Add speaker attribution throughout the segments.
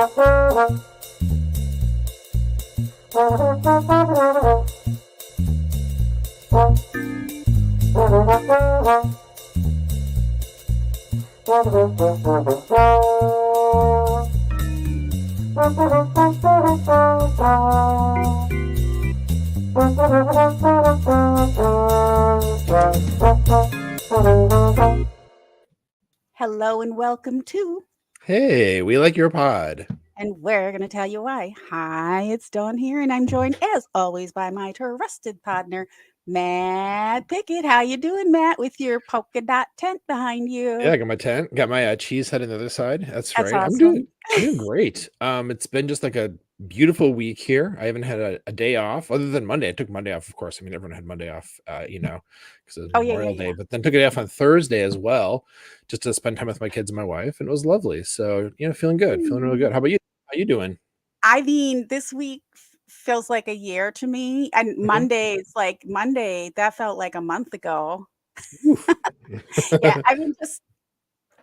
Speaker 1: Hello and welcome to,
Speaker 2: Hey, we like your pod.
Speaker 1: and we're going to tell you why. Hi, it's Dawn here, and I'm joined as always by my trusted partner, Matt Pickett. How you doing, Matt, with your polka dot tent behind
Speaker 2: Yeah,
Speaker 1: you?
Speaker 2: I got my tent, got my cheese head on the other side. That's
Speaker 1: That's
Speaker 2: right.
Speaker 1: awesome.
Speaker 2: I'm doing great. It's been just like a beautiful week here. I haven't had a day off other than Monday. I took Monday off, of course. I mean, everyone had Monday off, because it was
Speaker 1: Oh yeah, yeah,
Speaker 2: Memorial Day,
Speaker 1: yeah.
Speaker 2: but then took a day off on Thursday as well, just to spend time with my kids and my wife, and it was lovely. So, feeling good, feeling really
Speaker 1: Mm.
Speaker 2: good. How about you? How you doing?
Speaker 1: I mean, this week feels like a year to me, and
Speaker 2: Mhm.
Speaker 1: Monday, it's like Monday. That felt like a month ago.
Speaker 2: Oof.
Speaker 1: Yeah, I mean, just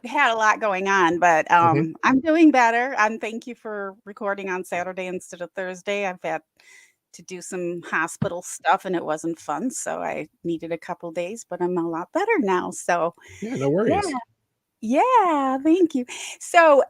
Speaker 1: had a lot going on, but
Speaker 2: Mhm.
Speaker 1: I'm doing better. And thank you for recording on Saturday instead of Thursday. I've had to do some hospital stuff and it wasn't fun, so I needed a couple days, but I'm a lot better now. So
Speaker 2: Yeah, no
Speaker 1: yeah,
Speaker 2: worries.
Speaker 1: yeah, thank you. So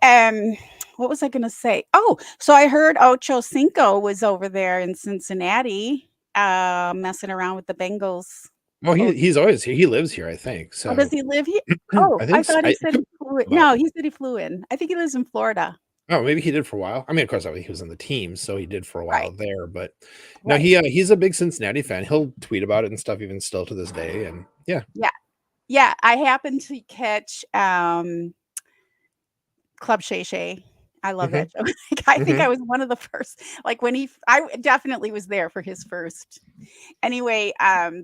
Speaker 1: what was I gonna say? Oh, so I heard Ocho Cinco was over there in Cincinnati, messing around with the Bengals.
Speaker 2: Well,
Speaker 1: Oh,
Speaker 2: he's always here. He lives here, I think.
Speaker 1: oh, does
Speaker 2: So
Speaker 1: he live here? Oh,
Speaker 2: I
Speaker 1: I
Speaker 2: think
Speaker 1: thought he
Speaker 2: I
Speaker 1: said
Speaker 2: could
Speaker 1: he flew in.
Speaker 2: about
Speaker 1: No, he said he flew in. I think he lives in Florida.
Speaker 2: Oh, maybe he did for a while. I mean, of course, he was on the team, so he did for a while
Speaker 1: Right,
Speaker 2: there. But no,
Speaker 1: right.
Speaker 2: he's a big Cincinnati fan. He'll tweet about it and stuff, even still to this day. And yeah,
Speaker 1: Yeah. Yeah, I happened to catch, Club Shay Shay. I love
Speaker 2: hmm
Speaker 1: that show. Like, I think
Speaker 2: hmm
Speaker 1: I was one of the first, like, when I definitely was there for his first. Anyway,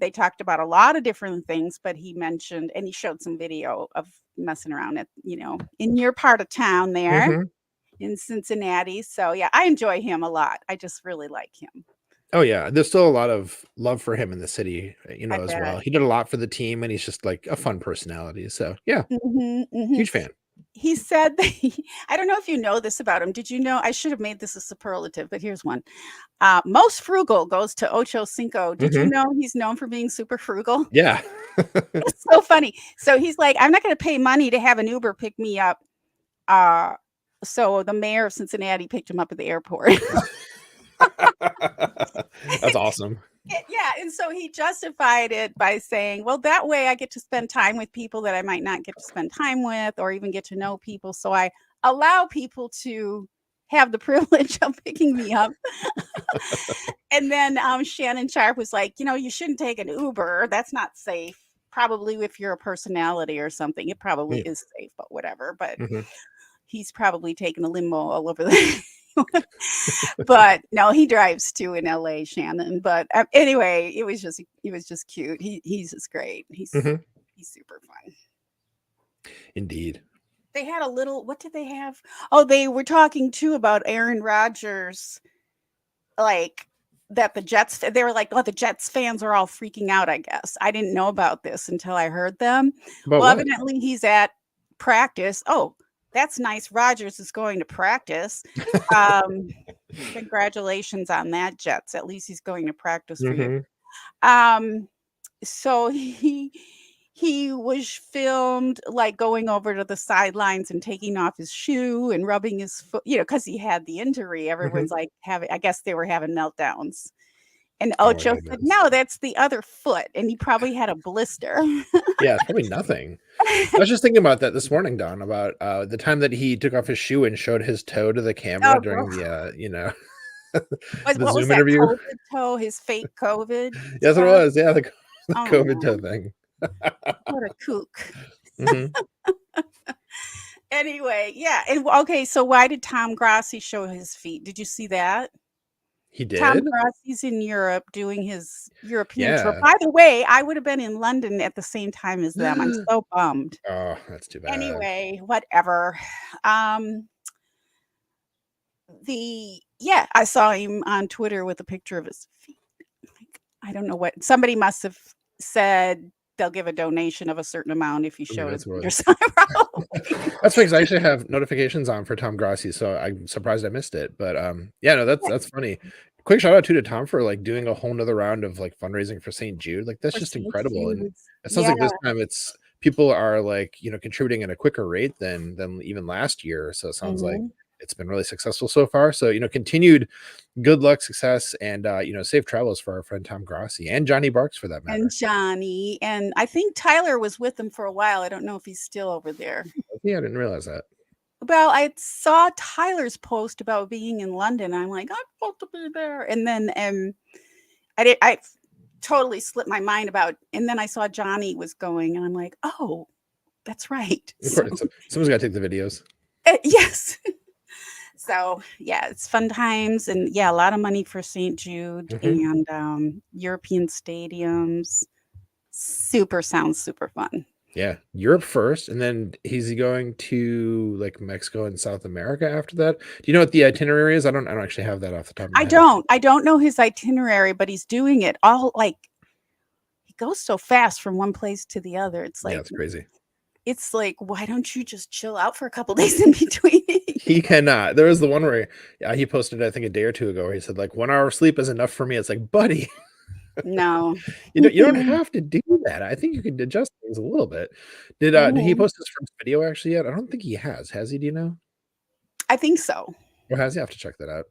Speaker 1: they talked about a lot of different things, but he mentioned and he showed some video of messing around at, in your part of town there
Speaker 2: hmm
Speaker 1: in Cincinnati. So, yeah, I enjoy him a lot. I just really like him.
Speaker 2: Oh yeah, there's still a lot of love for him in the city,
Speaker 1: I
Speaker 2: as
Speaker 1: bet.
Speaker 2: well. He did a lot for the team, and he's just like a fun personality. So yeah,
Speaker 1: Mhm, mhm.
Speaker 2: huge fan.
Speaker 1: He said that I don't know if you know this about him. Did you know? I should have made this a superlative, but here's one. Most frugal goes to Ocho Cinco. Did you
Speaker 2: hmm
Speaker 1: know he's known for being super frugal?
Speaker 2: Yeah.
Speaker 1: It's so funny. So he's like, I'm not going to pay money to have an Uber pick me up. Uh, so the mayor of Cincinnati picked him up at the airport.
Speaker 2: That's awesome.
Speaker 1: Yeah, and so he justified it by saying, "Well, that way I get to spend time with people that I might not get to spend time with, or even get to know people. So I allow people to have the privilege of picking me up." And then Shannon Sharp was like, "You shouldn't take an Uber. That's not safe. Probably if you're a personality or something, it probably is safe, but whatever." But
Speaker 2: Mm-hmm.
Speaker 1: he's probably taking a limo all over the but no, he drives too in LA, Shannon. But anyway, it was just cute. He's just great.
Speaker 2: hmm
Speaker 1: He's super fun.
Speaker 2: Indeed.
Speaker 1: They had a little. What did they have? Oh, they were talking too about Aaron Rodgers, like that the Jets. They were like, "Oh, the Jets fans are all freaking out." I guess I didn't know about this until I heard them.
Speaker 2: About
Speaker 1: Well,
Speaker 2: what?
Speaker 1: evidently he's at practice. Oh, that's nice. Rodgers is going to practice. Um, Congratulations on that, Jets. At least he's going to practice for you.
Speaker 2: hmm
Speaker 1: Um, so he was filmed like going over to the sidelines and taking off his shoe and rubbing his foot, because he had the injury.
Speaker 2: hmm
Speaker 1: Everyone's like having, I guess they were having meltdowns. And
Speaker 2: Oh my
Speaker 1: Ocho said,
Speaker 2: goodness.
Speaker 1: "No, that's the other foot." And he probably had a blister.
Speaker 2: Yeah, it's probably nothing. I was just thinking about that this morning, Don, about the time that he took off his shoe and showed his toe to the camera
Speaker 1: Oh,
Speaker 2: during the the
Speaker 1: what was
Speaker 2: Zoom
Speaker 1: that
Speaker 2: interview.
Speaker 1: COVID toe? His fake COVID
Speaker 2: Yes, it
Speaker 1: stuff?
Speaker 2: was. Yeah, the
Speaker 1: Oh
Speaker 2: COVID
Speaker 1: no,
Speaker 2: toe thing.
Speaker 1: what a kook.
Speaker 2: hmm
Speaker 1: Anyway, yeah, and okay, so why did Tom Grassi show his feet? Did you see that?
Speaker 2: He
Speaker 1: Tom
Speaker 2: did.
Speaker 1: Grassi's in Europe doing his European tour.
Speaker 2: Yeah.
Speaker 1: By the way, I would have been in London at the same time as them. I'm
Speaker 2: Oh,
Speaker 1: so bummed.
Speaker 2: that's too bad.
Speaker 1: Anyway, whatever. Um, yeah, I saw him on Twitter with a picture of his feet. Like, I don't know what somebody must have said. they'll give a donation of a certain amount if you
Speaker 2: I mean,
Speaker 1: show
Speaker 2: that's
Speaker 1: your
Speaker 2: really
Speaker 1: sign. Probably.
Speaker 2: that's funny 'cause I actually have notifications on for Tom Grassi, so I'm surprised I missed it. But yeah, no, that's funny. Quick shout out to Tom for like doing a whole nother round of like fundraising for St. Jude. Like that's
Speaker 1: For
Speaker 2: just
Speaker 1: St.
Speaker 2: incredible. And
Speaker 1: Jude's.
Speaker 2: it sounds
Speaker 1: Yeah.
Speaker 2: like this time it's people are like, contributing at a quicker rate than even last year. So it sounds like
Speaker 1: Mhm.
Speaker 2: it's been really successful so far. So, continued good luck, success, and safe travels for our friend Tom Grassi and Johnny Barks for that
Speaker 1: And
Speaker 2: matter.
Speaker 1: Johnny, and I think Tyler was with them for a while. I don't know if he's still over there.
Speaker 2: Yeah, I didn't realize that.
Speaker 1: Well, I saw Tyler's post about being in London. I'm like, I'm supposed to be there. And then I totally slipped my mind about, and then I saw Johnny was going, and I'm like, oh, that's right.
Speaker 2: Of
Speaker 1: So,
Speaker 2: course, someone's got to take the videos.
Speaker 1: yes. So yeah, it's fun times, and yeah, a lot of money for St. Jude
Speaker 2: Mhm.
Speaker 1: and European stadiums. Sounds super fun.
Speaker 2: Yeah, Europe first, and then he's going to like Mexico and South America after that. Do you know what the itinerary is? I don't actually have that off the top of my head.
Speaker 1: I don't know his itinerary, but he's doing it all like he goes so fast from one place to the other.
Speaker 2: Yeah, it's crazy.
Speaker 1: It's like, why don't you just chill out for a couple days in between?
Speaker 2: He cannot. There was the one where he posted, I think, a day or two ago, where he said like 1 hour of sleep is enough for me. It's like, buddy,
Speaker 1: No.
Speaker 2: you don't have to do that. I think you could adjust things a little bit. Did he
Speaker 1: Mhm.
Speaker 2: post his first video actually yet? I don't think he has. Has he? Do you know?
Speaker 1: I think so.
Speaker 2: Or has he? I have to check that out.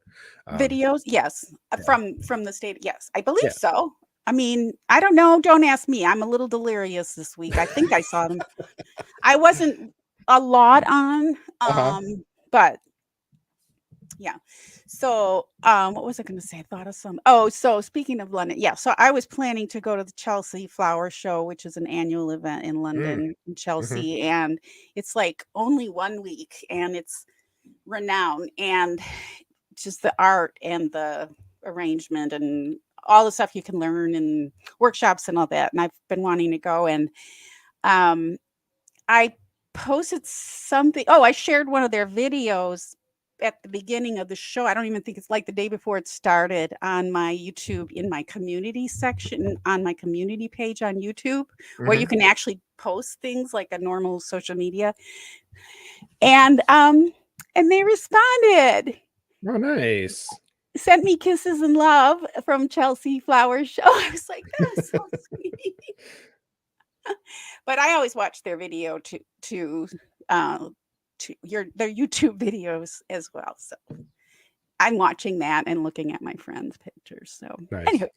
Speaker 1: Videos, yes.
Speaker 2: Yeah.
Speaker 1: From the state, yes. I believe
Speaker 2: Yeah.
Speaker 1: so. I mean, I don't know. Don't ask me. I'm a little delirious this week. I think I saw them. I wasn't a lot on,
Speaker 2: Uh-huh.
Speaker 1: but yeah. So, what was I going to say? I thought of some. Oh, so speaking of London, yeah. So I was planning to go to the Chelsea Flower Show, which is an annual event in
Speaker 2: Mm.
Speaker 1: London, in
Speaker 2: Mhm.
Speaker 1: Chelsea, and it's like only 1 week, and it's renowned, and just the art and the arrangement and all the stuff you can learn and workshops and all that. And I've been wanting to go, and um, I posted something. Oh, I shared one of their videos at the beginning of the show. I don't even think it's like the day before it started on my YouTube in my community section on my community page on YouTube, where you
Speaker 2: Mhm.
Speaker 1: can actually post things like a normal social media. And they responded,
Speaker 2: Oh, nice.
Speaker 1: sent me kisses and love from Chelsea Flower Show. I was like, that is so sweet. But I always watch their video uh their YouTube videos as well. So I'm watching that and looking at my friends' pictures. So
Speaker 2: Nice.
Speaker 1: anyway,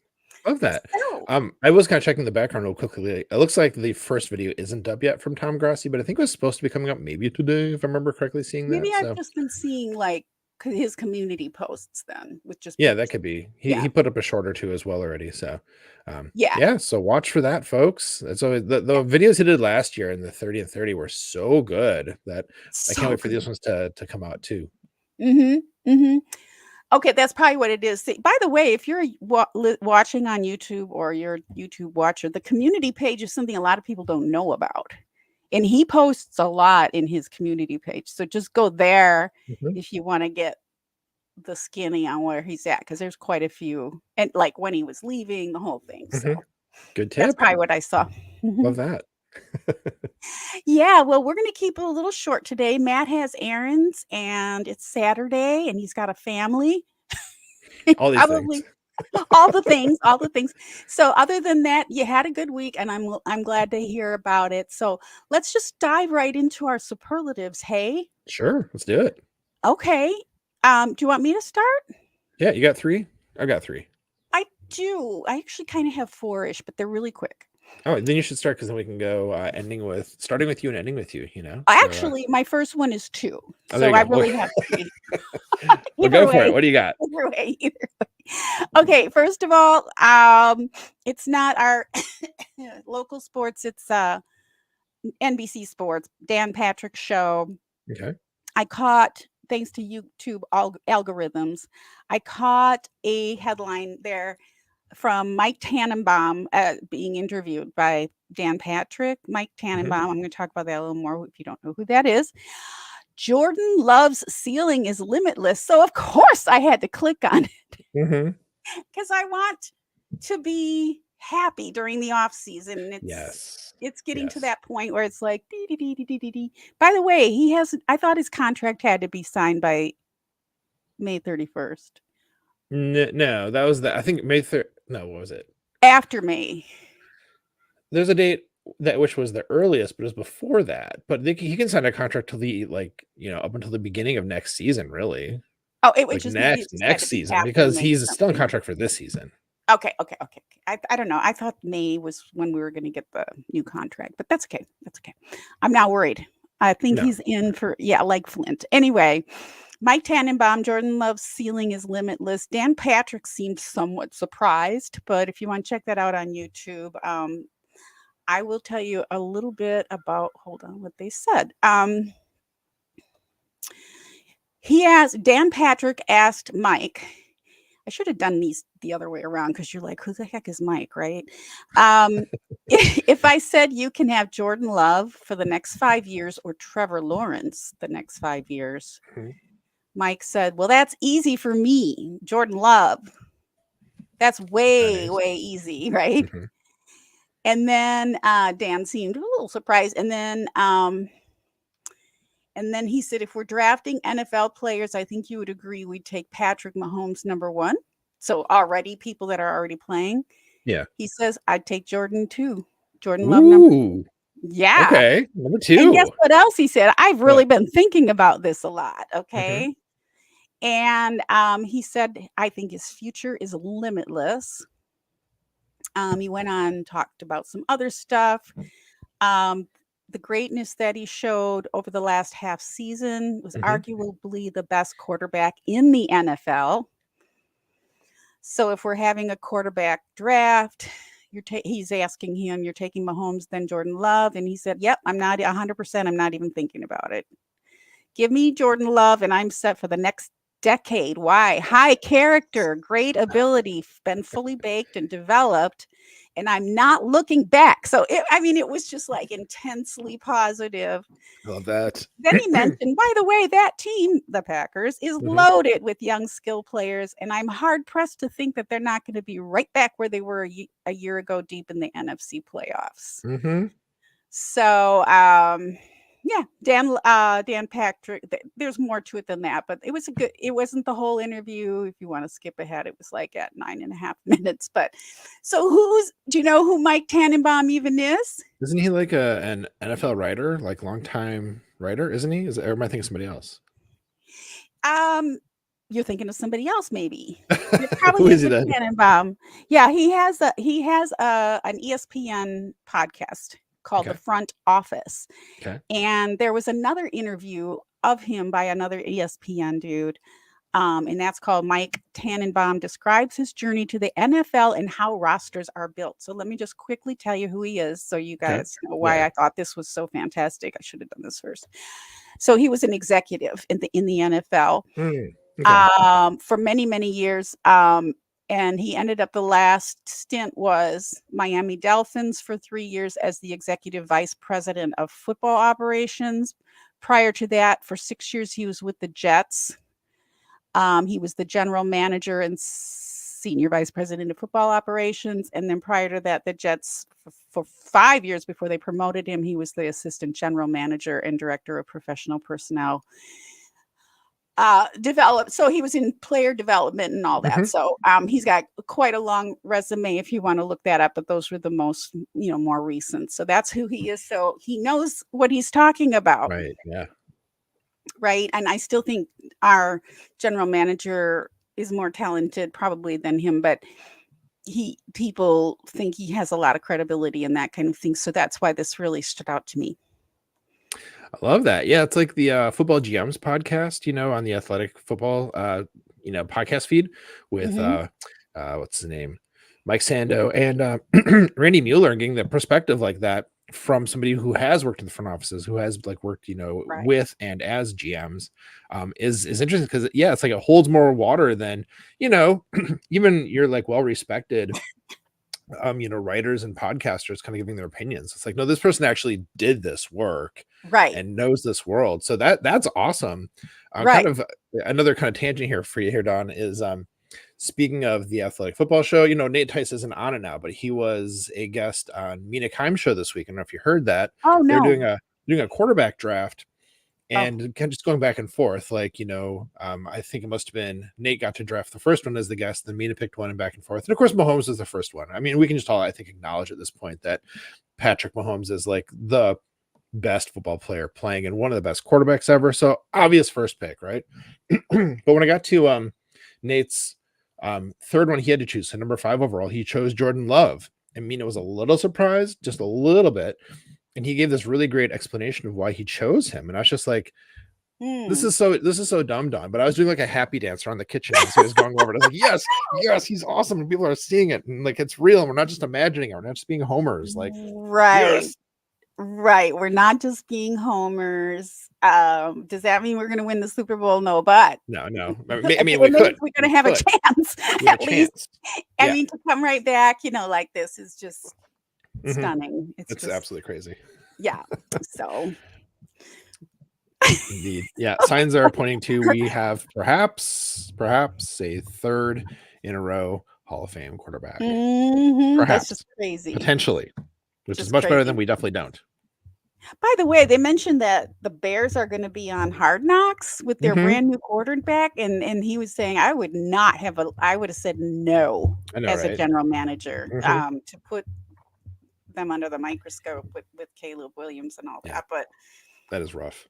Speaker 2: Love that.
Speaker 1: so
Speaker 2: I was kind of checking the background real quickly. It looks like the first video isn't up yet from Tom Grassi, but I think it was supposed to be coming up maybe today, if I remember correctly seeing
Speaker 1: maybe
Speaker 2: that.
Speaker 1: I've
Speaker 2: So
Speaker 1: just been seeing like his community posts then with just
Speaker 2: yeah, that
Speaker 1: pictures.
Speaker 2: could be. He
Speaker 1: Yeah.
Speaker 2: he put up a short or two as well already. So
Speaker 1: Yeah.
Speaker 2: yeah, so watch for that, folks. And so the videos he did last year in the 30 and 30 were so good that I can't
Speaker 1: So
Speaker 2: wait for
Speaker 1: good.
Speaker 2: these ones to come out too.
Speaker 1: Mhm. Mhm. Okay, that's probably what it is. See, by the way, if you're watching on YouTube or you're a YouTube watcher, the community page is something a lot of people don't know about. And he posts a lot in his community page. So just go there
Speaker 2: Mhm.
Speaker 1: if you want to get the skinny on where he's at, because there's quite a few. And like when he was leaving, the whole thing. So
Speaker 2: Mhm. Good
Speaker 1: that's
Speaker 2: tip.
Speaker 1: probably what I saw.
Speaker 2: Love that.
Speaker 1: Yeah, well, we're going to keep it a little short today. Matt has errands and it's Saturday and he's got a family.
Speaker 2: All these things.
Speaker 1: Probably all the things, all the things. So other than that, you had a good week, and I'm glad to hear about it. So let's just dive right into our superlatives. Hey,
Speaker 2: Sure, let's do it.
Speaker 1: okay. Do you want me to start?
Speaker 2: Yeah, you got 3? I got 3.
Speaker 1: I do. I actually kind of have 4-ish, but they're really quick.
Speaker 2: Oh, then you should start because then we can go starting with you and ending with you. So
Speaker 1: Actually, my first one is 2,
Speaker 2: oh, there
Speaker 1: so
Speaker 2: you
Speaker 1: I
Speaker 2: go.
Speaker 1: really have 3.
Speaker 2: Well,
Speaker 1: Either
Speaker 2: go for it.
Speaker 1: way,
Speaker 2: What do you got?
Speaker 1: either way, either way. Okay, first of all, it's not our local sports. It's NBC Sports, Dan Patrick show.
Speaker 2: Okay.
Speaker 1: I caught, thanks to YouTube algorithms, I caught a headline there from Mike Tannenbaum being interviewed by Dan Patrick. Mike
Speaker 2: Mhm.
Speaker 1: Tannenbaum, I'm going to talk about that a little more if you don't know who that is. Jordan Love's ceiling is limitless. So, of course, I had to click on it
Speaker 2: Mhm.
Speaker 1: because I want to be happy during the off season.
Speaker 2: Yes.
Speaker 1: It's getting to
Speaker 2: Yes.
Speaker 1: that point where it's like dee, dee, dee, dee, dee, dee, dee. By the way, he has I thought his contract had to be signed by May 31st.
Speaker 2: No, that was I think May 3rd. No, what was it?
Speaker 1: After May.
Speaker 2: There's a date that which was the earliest, but it was before that. But he can sign a contract till the up until the beginning of next season, really.
Speaker 1: Oh, it would
Speaker 2: Like
Speaker 1: just it just had
Speaker 2: next
Speaker 1: to be
Speaker 2: season,
Speaker 1: after
Speaker 2: because
Speaker 1: May
Speaker 2: he's still in
Speaker 1: something.
Speaker 2: contract for this season.
Speaker 1: Okay. I don't know. I thought May was when we were going to get the new contract, but that's okay. That's okay. I'm not worried. I think
Speaker 2: No.
Speaker 1: he's in for like Flint. Anyway, Mike Tannenbaum, Jordan Love's ceiling is limitless. Dan Patrick seemed somewhat surprised, but if you want to check that out on YouTube, I will tell you a little bit about what they said. Dan Patrick asked Mike. I should have done these the other way around because you're like, who the heck is Mike, right? If I said you can have Jordan Love for the next 5 years or Trevor Lawrence the next 5 years, Mike said, well, that's easy for me. Jordan Love. That's way, way easy, right?
Speaker 2: Mm-hmm.
Speaker 1: And then Dan seemed a little surprised. And then he said, if we're drafting NFL players, I think you would agree we'd take Patrick Mahomes number 1. So already people that are already playing.
Speaker 2: Yeah.
Speaker 1: He says, I'd take Jordan 2. Jordan Love number 2. Yeah.
Speaker 2: Okay. Number 2.
Speaker 1: And guess what else he said? I've really been thinking about this a lot. Okay. Mm-hmm. And he said, I think his future is limitless. He went on and talked about some other stuff. The greatness that he showed over the last half season was arguably the best quarterback in the NFL. So if we're having a quarterback draft, he's asking him, you're taking Mahomes, then Jordan Love. And he said, yep, I'm not 100%. I'm not even thinking about it. Give me Jordan Love and I'm set for the next decade. Why? High character, great ability, been fully baked and developed. And I'm not looking back. So, it was just like intensely positive.
Speaker 2: I love that.
Speaker 1: Then he mentioned, by the way, that team, the Packers, is loaded with young skill players. And I'm hard pressed to think that they're not going to be right back where they were a year ago, deep in the NFC playoffs. So, yeah, Dan Patrick, there's more to it than that, but it wasn't the whole interview. If you want to skip ahead, it was like at 9.5 minutes. But so do you know who Mike Tannenbaum even is?
Speaker 2: Isn't he like an NFL writer, like longtime writer? Isn't he? Or am I thinking of somebody else?
Speaker 1: You're thinking of somebody else, maybe. Probably
Speaker 2: Who is he then?
Speaker 1: Tannenbaum. Yeah, he has an ESPN podcast called The Front Office. And there was another interview of him by another ESPN dude. And that's called Mike Tannenbaum Describes His Journey to the NFL and How Rosters Are Built. So let me just quickly tell you who he is so you guys know why I thought this was so fantastic. I should have done this first. So he was an executive in the NFL for many, many years. And he ended up, the last stint was Miami Dolphins for 3 years as the executive vice president of football operations. Prior to that, for 6 years, he was with the Jets. He was the general manager and senior vice president of football operations. And then prior to that, the Jets, for 5 years before they promoted him, he was the assistant general manager and director of professional personnel. So he was in player development and all that. So he's got quite a long resume if you want to look that up, but those were the most, more recent. So that's who he is. So he knows what he's talking about.
Speaker 2: Right. Yeah.
Speaker 1: Right. And I still think our general manager is more talented probably than him, but people think he has a lot of credibility and that kind of thing. So that's why this really stood out to me.
Speaker 2: I love that. Yeah, it's like the Football GMs podcast, on the Athletic Football, podcast feed with what's his name, Mike Sando and Randy Mueller, and getting the perspective like that from somebody who has worked in the front offices, who has like worked, with and as GMs, is interesting because it's like it holds more water than even you're like well respected. Writers and podcasters kind of giving their opinions. It's like, no, this person actually did this work,
Speaker 1: right,
Speaker 2: and knows this world. So that's awesome.
Speaker 1: Right.
Speaker 2: Kind of another kind of tangent here for you here, Dawn, is speaking of the Athletic Football Show, Nate Tice isn't on it now, but he was a guest on Mina Kimes' show this week. I don't know if you heard that.
Speaker 1: Oh
Speaker 2: They're
Speaker 1: no.
Speaker 2: doing a quarterback draft,
Speaker 1: Oh.
Speaker 2: and kind of just going back and forth. I think it must have been Nate got to draft the first one as the guest, then Mina picked one and back and forth. And of course, Mahomes was the first one. I mean, we can just all, I think, acknowledge at this point that Patrick Mahomes is like the best football player playing and one of the best quarterbacks ever. So obvious first pick, right? But when I got to Nate's third one, he had to choose. So number 5 overall, he chose Jordan Love. And Mina was a little surprised, just a little bit. And he gave this really great explanation of why he chose him. And I was just like, this is so dumb. But I was doing like a happy dance around the kitchen as he was going over it. I was like, yes, he's awesome. And people are seeing it. And like, it's real. And we're not just imagining it. We're not just being homers. Like,
Speaker 1: right.
Speaker 2: Yes.
Speaker 1: Right. We're not just being homers. Does that mean we're going to win the Super Bowl? No, but
Speaker 2: no. I mean, we could.
Speaker 1: We're going to have a chance at least. I mean, to come right back, like this is just stunning. It's just
Speaker 2: absolutely crazy.
Speaker 1: Yeah. So.
Speaker 2: Indeed. Yeah. Signs are pointing to we have perhaps a third in a row Hall of Fame quarterback.
Speaker 1: Perhaps. That's just crazy.
Speaker 2: Potentially, which is much better than we definitely don't.
Speaker 1: By the way, they mentioned that the Bears are going to be on Hard Knocks with their brand new quarterback, and he was saying I would have said no as a general manager to put them under the microscope with Caleb Williams and all that. But
Speaker 2: that is rough.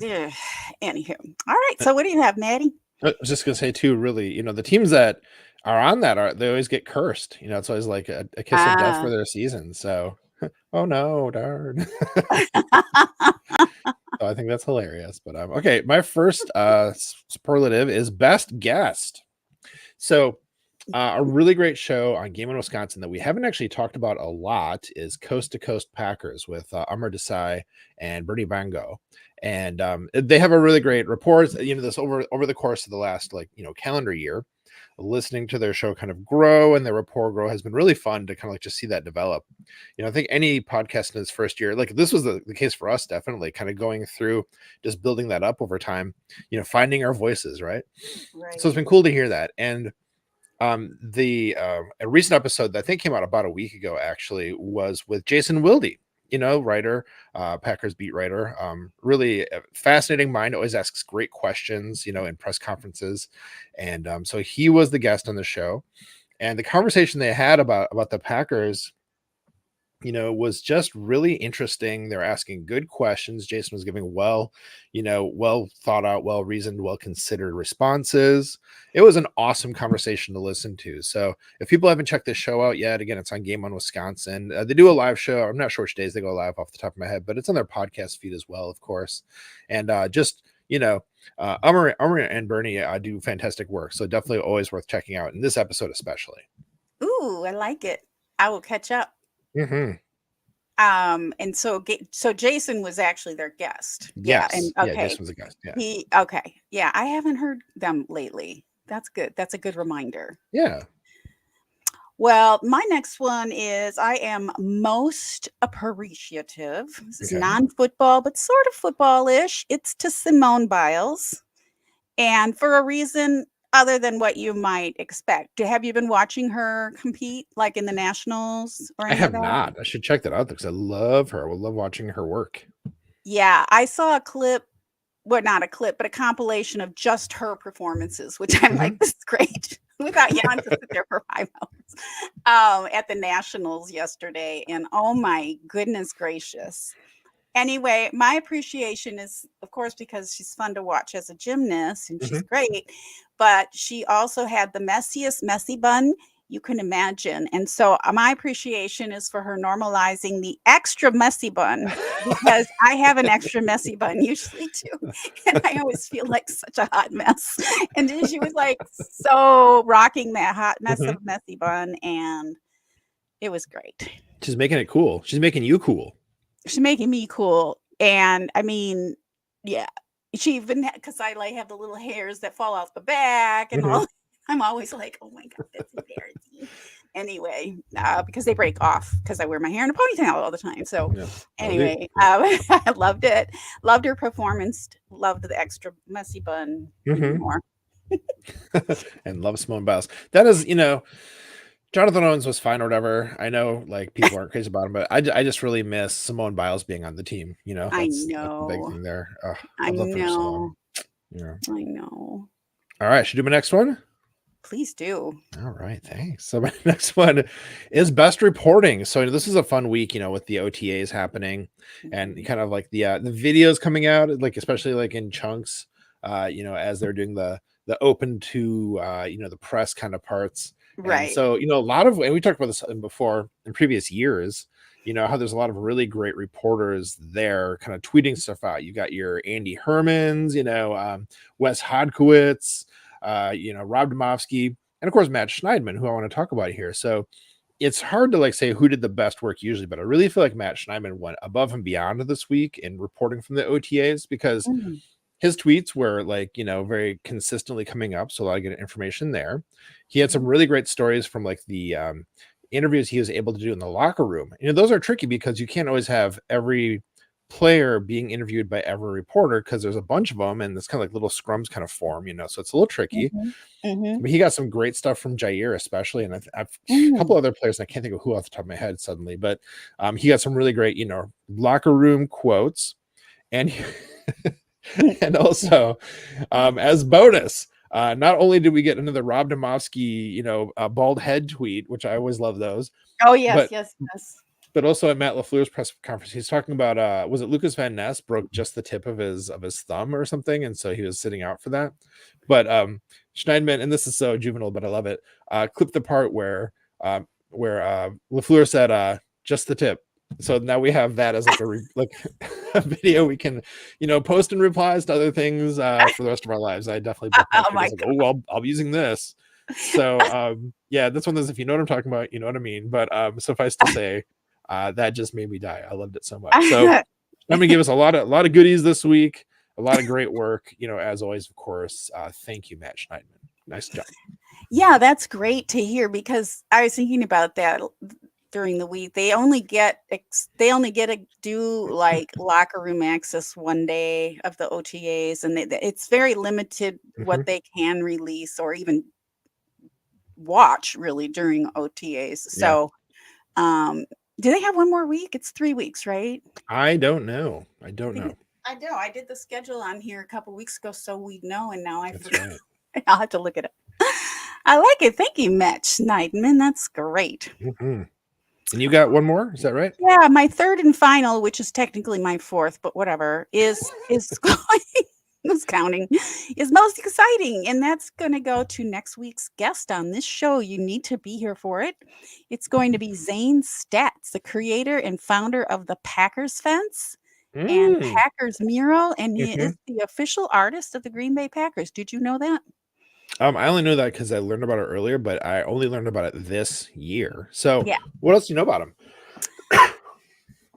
Speaker 1: Anywho, all right. So what do you have, Natty?
Speaker 2: I was just gonna say too. Really, the teams that are on that they always get cursed. It's always like a kiss of death for their season. So. Oh no, darn. So I think that's hilarious. But okay, my first superlative is best guest. So a really great show on Game On Wisconsin that we haven't actually talked about a lot is Coast to Coast Packers with Amar Desai and Bernie Bango. And they have a really great report, this over the course of the last calendar year. Listening to their show kind of grow and their rapport grow has been really fun to kind of just see that develop. I think any podcast in its first year, like this was the case for us, definitely kind of going through just building that up over time, finding our voices, right? So it's been cool to hear that. And a recent episode that I think came out about a week ago actually was with Jason Wilde, writer, Packers beat writer, really fascinating mind, always asks great questions, in press conferences. And so he was the guest on the show, and the conversation they had about the Packers, was just really interesting. They're asking good questions. Jason was giving well thought out, well reasoned, well considered responses. It was an awesome conversation to listen to. So if people haven't checked this show out yet, again, it's on Game On Wisconsin. They do a live show. I'm not sure which days they go live off the top of my head, but it's on their podcast feed as well, of course. And Amar and Bernie do fantastic work. So definitely always worth checking out in this episode, especially.
Speaker 1: Ooh, I like it. I will catch up.
Speaker 2: Mm-hmm.
Speaker 1: And so Jason was actually their guest.
Speaker 2: Yes.
Speaker 1: Yeah. And okay.
Speaker 2: Yeah, Jason was a guest. Yeah.
Speaker 1: Okay. Yeah. I haven't heard them lately. That's good. That's a good reminder.
Speaker 2: Yeah.
Speaker 1: Well, my next one is I am most appreciative. This is non-football, but sort of football-ish. It's to Simone Biles. And for a reason other than what you might expect. Have you been watching her compete, like in the Nationals? Or
Speaker 2: I have not. I should check that out because I love her. I would love watching her work.
Speaker 1: Yeah, I saw a clip. Well, not a clip, but a compilation of just her performances, which I'm like, this is great. Without you having to sit there for 5 hours at the Nationals yesterday. And oh my goodness gracious. Anyway, my appreciation is, of course, because she's fun to watch as a gymnast and she's great, but she also had the messiest messy bun you can imagine. And so my appreciation is for her normalizing the extra messy bun, because I have an extra messy bun usually too. And I always feel like such a hot mess. And she was like so rocking that hot mess of messy bun. And it was great.
Speaker 2: She's making it cool. She's making you cool.
Speaker 1: She's making me cool. And I mean, yeah, she even, because I like have the little hairs that fall off the back and all. I'm always like, oh my God, that's embarrassing. Anyway, because they break off because I wear my hair in a ponytail all the time. So anyway, I loved it. Loved her performance. Loved the extra messy bun even more.
Speaker 2: And love Simone Biles. That is, Jonathan Owens was fine or whatever. I know like people aren't crazy about him, but I just really miss Simone Biles being on the team.
Speaker 1: I
Speaker 2: That's the big
Speaker 1: know.
Speaker 2: thing there.
Speaker 1: I
Speaker 2: I've loved her so long.
Speaker 1: know.
Speaker 2: Yeah.
Speaker 1: I know.
Speaker 2: All right, should I do my next one?
Speaker 1: Please do.
Speaker 2: All right, thanks. So my next one is best reporting. So this is a fun week, with the OTAs happening, and
Speaker 1: Mhm.
Speaker 2: kind of like the videos coming out, like especially like in chunks, as they're doing the open to the press kind of parts. And
Speaker 1: Right.
Speaker 2: so a lot of, and we talked about this before in previous years, how there's a lot of really great reporters there, kind of tweeting stuff out. You got your Andy Hermans, Wes Hodkowitz, Rob Domofsky, and of course Matt Schneidman, who I want to talk about here. So it's hard to like say who did the best work usually, but I really feel like Matt Schneidman went above and beyond this week in reporting from the OTAs, because
Speaker 1: Mhm.
Speaker 2: his tweets were like, very consistently coming up. So a lot of good information there. He had some
Speaker 1: Mhm.
Speaker 2: really great stories from like the interviews he was able to do in the locker room. Those are tricky because you can't always have every player being interviewed by every reporter, because there's a bunch of them and it's kind of like little scrums kind of form, so it's a little tricky.
Speaker 1: Mhm. Mhm.
Speaker 2: But he got some great stuff from Jair, especially, and I've a couple
Speaker 1: Mm.
Speaker 2: other players. And I can't think of who off the top of my head suddenly, but he got some really great, locker room quotes, and and also as bonus, not only did we get another Rob Domofsky, bald head tweet, which I always love those,
Speaker 1: Oh, yes,
Speaker 2: but
Speaker 1: yes, yes.
Speaker 2: also at Matt LaFleur's press conference, he's talking about was it Lucas Van Ness broke just the tip of his thumb or something, and so he was sitting out for that. But Schneidman, and this is so juvenile, but I love it. Clip the part where LaFleur said just the tip. So now we have that as like a video we can post in replies to other things for the rest of our lives. I definitely bookmarked
Speaker 1: Oh
Speaker 2: it.
Speaker 1: my
Speaker 2: It's like, oh well, I'll be using this. So yeah, that's one of those, if you know what I'm talking about, you know what I mean. But suffice to say, that just made me die. I loved it so much. So
Speaker 1: God.
Speaker 2: I'm gonna give us a lot of goodies this week, a lot of great work, as always, of course. Thank you, Matt Schneidman. Nice job.
Speaker 1: Yeah, that's great to hear, because I was thinking about that during the week. They only get to do like locker room access one day of the OTAs, and it's very limited
Speaker 2: Mhm.
Speaker 1: what they can release or even watch really during OTAs.
Speaker 2: Yeah.
Speaker 1: So, um, do they have one more week? It's 3 weeks, right?
Speaker 2: I don't know. I
Speaker 1: I
Speaker 2: don't
Speaker 1: think
Speaker 2: know.
Speaker 1: it I know. I did the schedule on here a couple weeks ago so we'd know, and now I
Speaker 2: That's
Speaker 1: forgot.
Speaker 2: right.
Speaker 1: I'll have to look it up. I like it. Thank you, Matt Schneidman. That's great.
Speaker 2: Mhm. And you got one more? Is that right?
Speaker 1: Yeah, my third and final, which is technically my fourth, but whatever, is going who's counting, is most exciting, and that's gonna go to next week's guest on this show. You need to be here for it. It's going to be Zane Statz, the creator and founder of the Packers Fence and
Speaker 2: Mm.
Speaker 1: Packers Mural, and he
Speaker 2: Mhm.
Speaker 1: is the official artist of the Green Bay Packers. Did you know that?
Speaker 2: I only know that because I learned about it earlier, but I only learned about it this year. So,
Speaker 1: Yeah.
Speaker 2: what else do you know about him?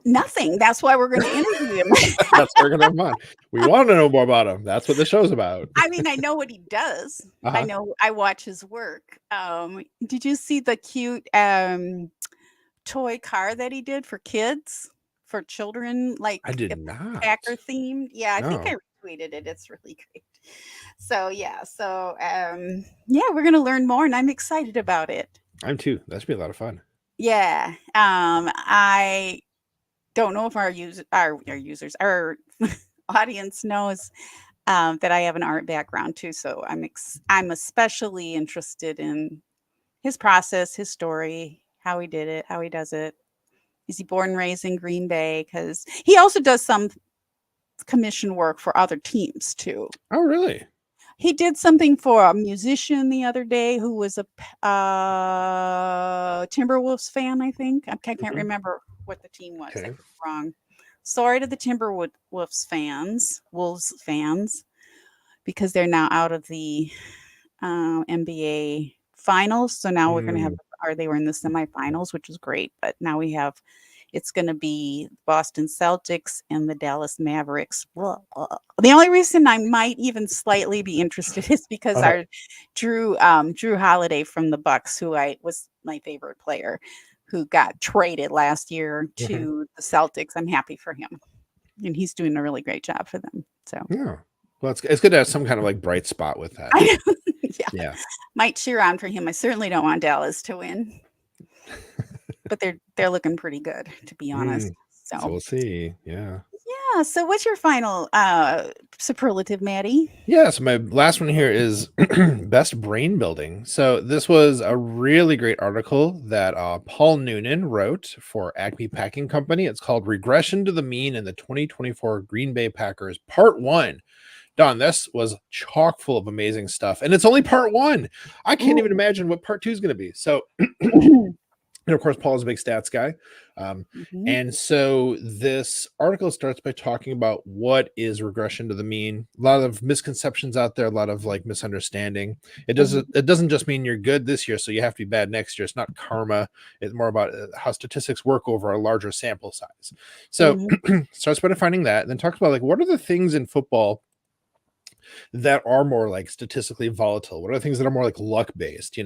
Speaker 1: Nothing. That's why we're gonna interview him.
Speaker 2: That's where we're gonna have fun. We want to know more about him. That's what the show's about.
Speaker 1: I mean, I know what he does. I
Speaker 2: Uh-huh.
Speaker 1: know I watch his work. Did you see the cute, toy car that he did for kids? For children, like,
Speaker 2: I did
Speaker 1: a
Speaker 2: not.
Speaker 1: Packer themed? Yeah, I think I
Speaker 2: No,
Speaker 1: retweeted it. It's really great. So, yeah. So, yeah, we're gonna learn more, and I'm excited about it.
Speaker 2: I'm too. That should be a lot of fun.
Speaker 1: Yeah. I don't know if our audience knows that I have an art background too. So I'm especially interested in his process, his story, how he did it, how he does it. Is he born and raised in Green Bay? Because he also does some commission work for other teams too.
Speaker 2: Oh, really?
Speaker 1: He did something for a musician the other day who was a Timberwolves fan, I think. I can't
Speaker 2: Mhm.
Speaker 1: remember what the team was. I
Speaker 2: Okay.
Speaker 1: could be wrong. Sorry to the Wolves fans, because they're now out of the NBA finals. So now we're going to have,
Speaker 2: Mm.
Speaker 1: or they were in the semifinals, which is great. But now it's going to be Boston Celtics and the Dallas Mavericks. Blah, blah. The only reason I might even slightly be interested is because
Speaker 2: Uh-huh.
Speaker 1: our Drew Holiday from the Bucks, who I was my favorite player, who got traded last year
Speaker 2: Mhm.
Speaker 1: to the Celtics. I'm happy for him, and he's doing a really great job for them. So
Speaker 2: Yeah. Well, it's good to have some kind of like bright spot with that.
Speaker 1: I know. Yeah.
Speaker 2: Yeah.
Speaker 1: Might cheer on for him. I certainly don't want Dallas to win, but they're looking pretty good, to be honest.
Speaker 2: So
Speaker 1: So
Speaker 2: we'll see. Yeah.
Speaker 1: yeah. So what's your final superlative, Maddie?
Speaker 2: Yeah, so my last one here is best brain building. So this was a really great article that Paul Noonan wrote for Acme Packing Company. It's called Regression to the Mean in the 2024 Green Bay Packers Part 1. Don, this was chock full of amazing stuff. And it's only part 1. I can't even
Speaker 1: Ooh.
Speaker 2: imagine what part 2 is going to be. So and of course, Paul's a big stats guy.
Speaker 1: Mhm.
Speaker 2: And so this article starts by talking about what is regression to the mean. A lot of misconceptions out there, a lot of like misunderstanding.
Speaker 1: Mhm.
Speaker 2: It doesn't just mean you're good this year, so you have to be bad next year. It's not karma. It's more about how statistics work over a larger sample size. So
Speaker 1: Mhm.
Speaker 2: starts by defining that, and then talks about like what are the things in football that are more like statistically volatile? What are the things that are more like luck based,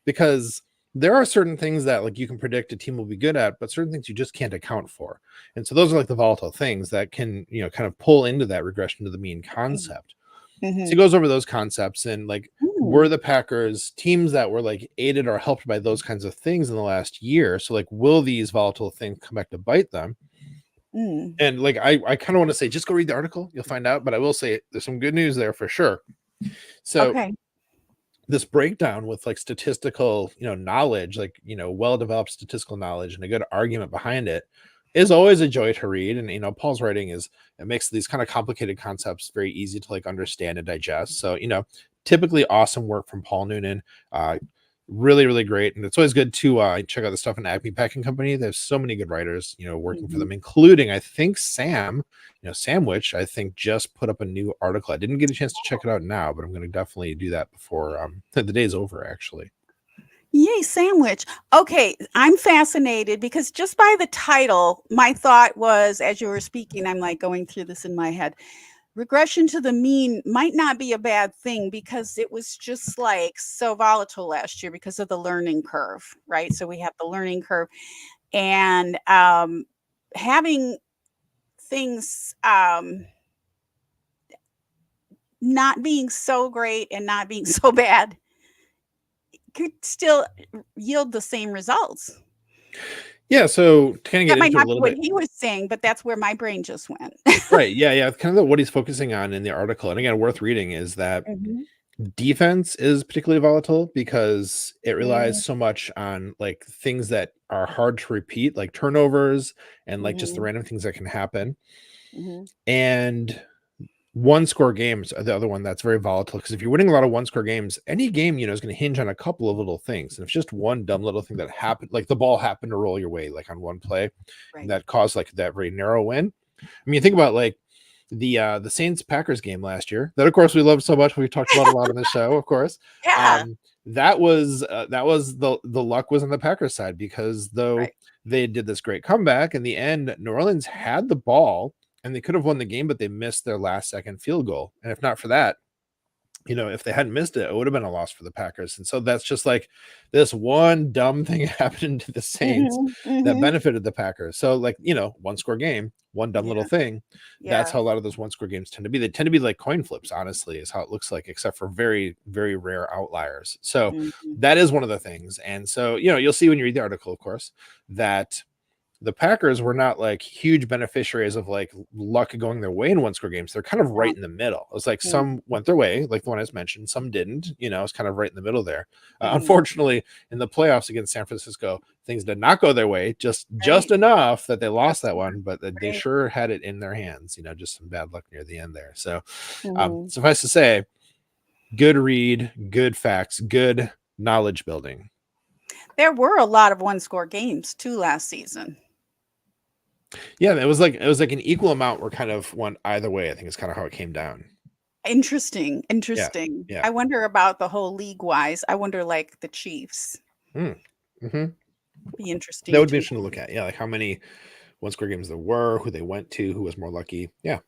Speaker 2: Because there are certain things that like you can predict a team will be good at, but certain things you just can't account for. And so those are like the volatile things that can, kind of pull into that regression to the mean concept. So he
Speaker 1: Mhm.
Speaker 2: goes over those concepts and like were
Speaker 1: Ooh.
Speaker 2: the Packers teams that were like aided or helped by those kinds of things in the last year. So like will these volatile things come back to bite them?
Speaker 1: Mm.
Speaker 2: And like I kind of want to say just go read the article, you'll find out, but I will say there's some good news there for sure. So
Speaker 1: Okay.
Speaker 2: this breakdown with like statistical, knowledge, like, well-developed statistical knowledge and a good argument behind it is always a joy to read. And, Paul's writing it makes these kind of complicated concepts very easy to like understand and digest. So, typically awesome work from Paul Noonan. Really, really great. And it's always good to check out the stuff in Acme Packing Company. There's so many good writers, working for
Speaker 1: Mhm.
Speaker 2: them, including I think Sam, Sandwich, I think just put up a new article. I didn't get a chance to check it out now, but I'm going to definitely do that before the day's over, actually.
Speaker 1: Yay, sandwich. Okay, I'm fascinated because just by the title, my thought was, as you were speaking, I'm like going through this in my head. Regression to the mean might not be a bad thing because it was just like so volatile last year because of the learning curve, right? So we have the learning curve and having things not being so great and not being so bad could still yield the same results.
Speaker 2: Yeah, so to kind of
Speaker 1: That
Speaker 2: get
Speaker 1: might
Speaker 2: into it a
Speaker 1: not be
Speaker 2: little
Speaker 1: what
Speaker 2: bit.
Speaker 1: he was saying, but that's where my brain just went.
Speaker 2: Right. Yeah, yeah. Kind of what he's focusing on in the article. And again, worth reading is that
Speaker 1: Mhm.
Speaker 2: defense is particularly volatile because it
Speaker 1: Mm,
Speaker 2: relies so much on like things that are hard to repeat, like turnovers and like just the
Speaker 1: mhm,
Speaker 2: random things that can happen.
Speaker 1: mhm.
Speaker 2: And one score games are the other one that's very volatile because if you're winning a lot of one score games, any game, is going to hinge on a couple of little things. And if just one dumb little thing that happened, like the ball happened to roll your way, like on one play, and
Speaker 1: Right.
Speaker 2: that caused like that very narrow win. I mean, think about like the Saints Packers game last year that of course we love so much. We've talked about a lot on the show, of course.
Speaker 1: Yeah.
Speaker 2: That was the luck was on the Packers side because though
Speaker 1: Right.
Speaker 2: they did this great comeback in the end, New Orleans had the ball and they could have won the game, but they missed their last second field goal. And if not for that, if they hadn't missed it, it would have been a loss for the Packers. And so that's just like this one dumb thing happened to the Saints
Speaker 1: Mhm,
Speaker 2: that
Speaker 1: mhm.
Speaker 2: benefited the Packers. So like, one score game, one dumb little
Speaker 1: Yeah,
Speaker 2: thing. That's
Speaker 1: yeah.
Speaker 2: how a lot of those one score games tend to be. They tend to be like coin flips, honestly, is how it looks like, except for very, very rare outliers. So
Speaker 1: Mhm.
Speaker 2: that is one of the things. And so, you'll see when you read the article, of course, that the Packers were not like huge beneficiaries of like luck going their way in one score games. They're kind of
Speaker 1: No.
Speaker 2: right in the middle. It was like
Speaker 1: Mm,
Speaker 2: some went their way, like the one I just mentioned, some didn't, it's kind of right in the middle there.
Speaker 1: mhm.
Speaker 2: Unfortunately, in the playoffs against San Francisco, things did not go their way, just
Speaker 1: Right.
Speaker 2: enough that they lost
Speaker 1: Just
Speaker 2: that one, but they
Speaker 1: right.
Speaker 2: sure had it in their hands, just some bad luck near the end there. So
Speaker 1: Mhm.
Speaker 2: suffice to say, good read, good facts, good knowledge building.
Speaker 1: There were a lot of one-score games too last season.
Speaker 2: Yeah, it was like an equal amount were kind of went either way. I think is kind of how it came down.
Speaker 1: Interesting,
Speaker 2: Yeah,
Speaker 1: interesting.
Speaker 2: yeah.
Speaker 1: I wonder about the whole league-wise. I wonder, like, the Chiefs.
Speaker 2: Mm-hmm.
Speaker 1: Be
Speaker 2: That
Speaker 1: interesting
Speaker 2: would be
Speaker 1: to
Speaker 2: interesting to look at. Yeah, like how many one score games there were, who they went to, who was more lucky. Yeah.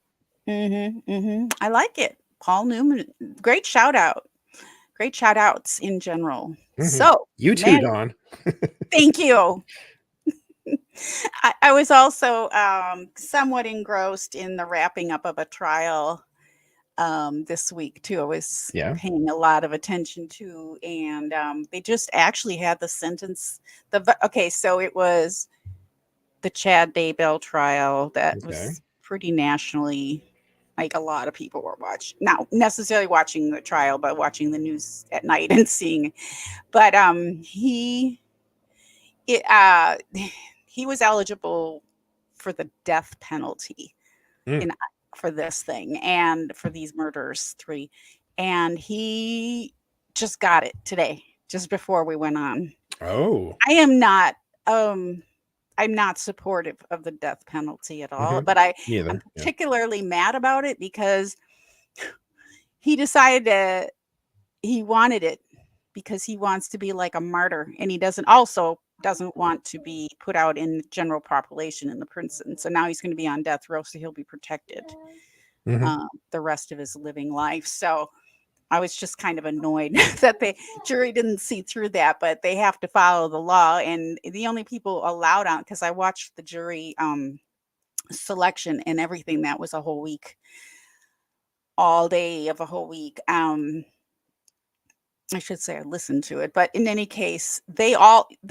Speaker 1: Mhm, mhm. I like it. Paul Newman, great shout out. Great shout outs in general.
Speaker 2: Mm-hmm.
Speaker 1: So,
Speaker 2: You too,
Speaker 1: Maddie,
Speaker 2: Dawn.
Speaker 1: thank you. I was also somewhat engrossed in the wrapping up of a trial this week too. I was
Speaker 2: Yeah.
Speaker 1: paying a lot of attention to, and they just actually had the sentence. Okay, so it was the Chad Daybell trial that
Speaker 2: Okay.
Speaker 1: was pretty nationally. Like a lot of people were watching, not necessarily watching the trial, but watching the news at night and seeing. But it, uh, he was eligible for the death penalty
Speaker 2: Mm.
Speaker 1: in for this thing and for these murders 3, and he just got it today, just before we went on.
Speaker 2: Oh.
Speaker 1: I am not I'm not supportive of the death penalty at all,
Speaker 2: Mm-hmm.
Speaker 1: but
Speaker 2: Me
Speaker 1: I'm
Speaker 2: either. Yeah.
Speaker 1: particularly mad about it because he decided that he wanted it because he wants to be like a martyr, and he doesn't want to be put out in the general population in the prison. So now he's going to be on death row, so he'll be protected
Speaker 2: Mm-hmm.
Speaker 1: the rest of his living life. So I was just kind of annoyed that the jury didn't see through that, but they have to follow the law. And the only people allowed on, because I watched the jury selection and everything, that was a whole week, all day of a whole week. I should say I listened to it, but in any case, they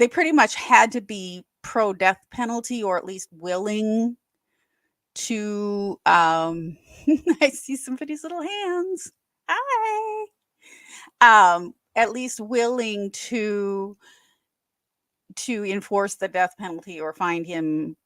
Speaker 1: pretty much had to be pro death penalty, or at least willing to I see somebody's little hands. Hi. At least willing to enforce the death penalty or find him,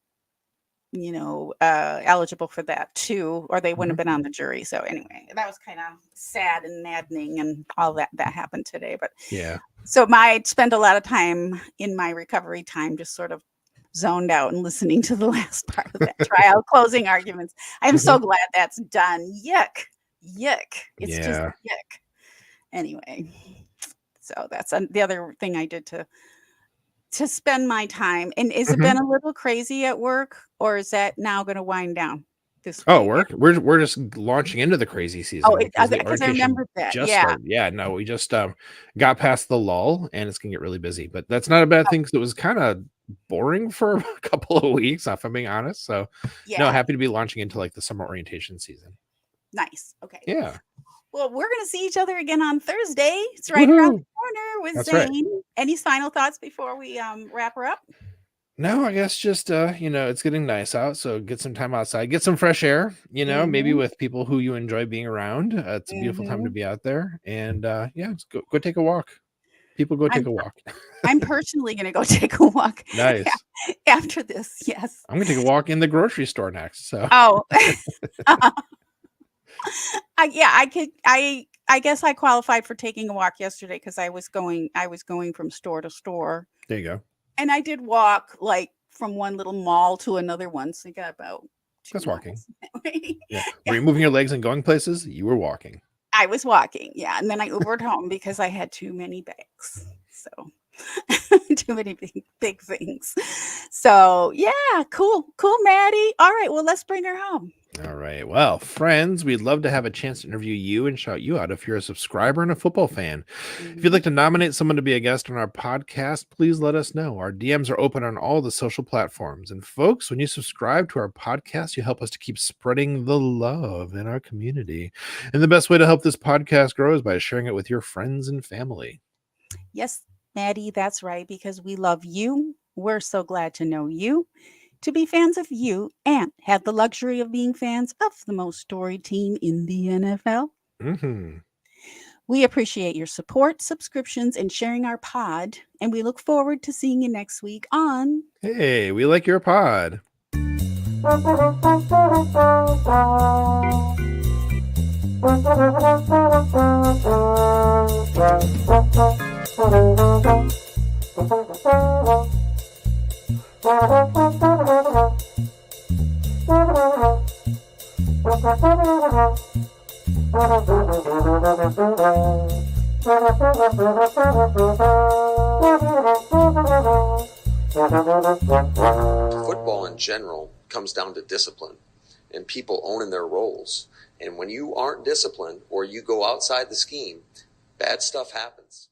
Speaker 1: eligible for that too, or they wouldn't have been on the jury. So anyway, that was kind of sad and maddening, and all that happened today. But
Speaker 2: Yeah.
Speaker 1: so I spent a lot of time in my recovery time just sort of zoned out and listening to the last part of that trial, closing arguments. I'm so glad that's done. Yuck. It's just
Speaker 2: Yeah.
Speaker 1: yuck. Anyway, so that's the other thing I did to spend my time. And is it
Speaker 2: Mm-hmm.
Speaker 1: been a little crazy at work, or is that now going to wind down this
Speaker 2: Oh,
Speaker 1: week?
Speaker 2: we're just launching into the crazy season because the
Speaker 1: Because I
Speaker 2: orientation
Speaker 1: remembered that.
Speaker 2: just
Speaker 1: Yeah.
Speaker 2: started. Yeah, no, we just got past the lull, and it's gonna get really busy. But that's not a bad thing because it was kind of boring for a couple of weeks, if I'm being honest. So no,
Speaker 1: Yeah.
Speaker 2: happy to be launching into like the summer orientation season.
Speaker 1: Nice. Okay.
Speaker 2: Yeah.
Speaker 1: Well, we're going to see each other again on Thursday. It's right around the corner with
Speaker 2: That's
Speaker 1: Zane.
Speaker 2: right.
Speaker 1: Any final thoughts before we wrap her up?
Speaker 2: No, I guess just it's getting nice out, so get some time outside, get some fresh air, maybe
Speaker 1: Mhm.
Speaker 2: with people who you enjoy being around. It's a beautiful time to
Speaker 1: Mhm.
Speaker 2: be out there, and yeah, just go take a walk. People go
Speaker 1: I'm
Speaker 2: take a walk.
Speaker 1: I'm personally going to go take a walk
Speaker 2: Nice.
Speaker 1: after this. Yes.
Speaker 2: I'm gonna take a walk in the grocery store next. So
Speaker 1: Oh. Yeah, I guess I qualified for taking a walk yesterday because I was going from store to store,
Speaker 2: there you go.
Speaker 1: and I did walk like from one little mall to another one. So I got about 2
Speaker 2: That's walking.
Speaker 1: miles that way.
Speaker 2: Yeah. Were
Speaker 1: Yeah,
Speaker 2: you moving your legs and going places? You were walking.
Speaker 1: I was walking. Yeah, and then I Ubered home because I had too many bags. So too many big things. So yeah, cool, Maddie. All right, well, let's bring her home.
Speaker 2: All right. Well, friends, we'd love to have a chance to interview you and shout you out if you're a subscriber and a football fan. If you'd like to nominate someone to be a guest on our podcast, please let us know. Our DMs are open on all the social platforms. And folks, when you subscribe to our podcast, you help us to keep spreading the love in our community. And the best way to help this podcast grow is by sharing it with your friends and family.
Speaker 1: Yes, Maddie, that's right, because we love you. We're so glad to know you, to be fans of you, and have the luxury of being fans of the most storied team in the NFL.
Speaker 2: Mm-hmm.
Speaker 1: We appreciate your support, subscriptions, and sharing our pod, and we look forward to seeing you next week on
Speaker 2: Hey, we like your pod.
Speaker 3: Football in general comes down to discipline and people owning their roles. And when you aren't disciplined or you go outside the scheme, bad stuff happens.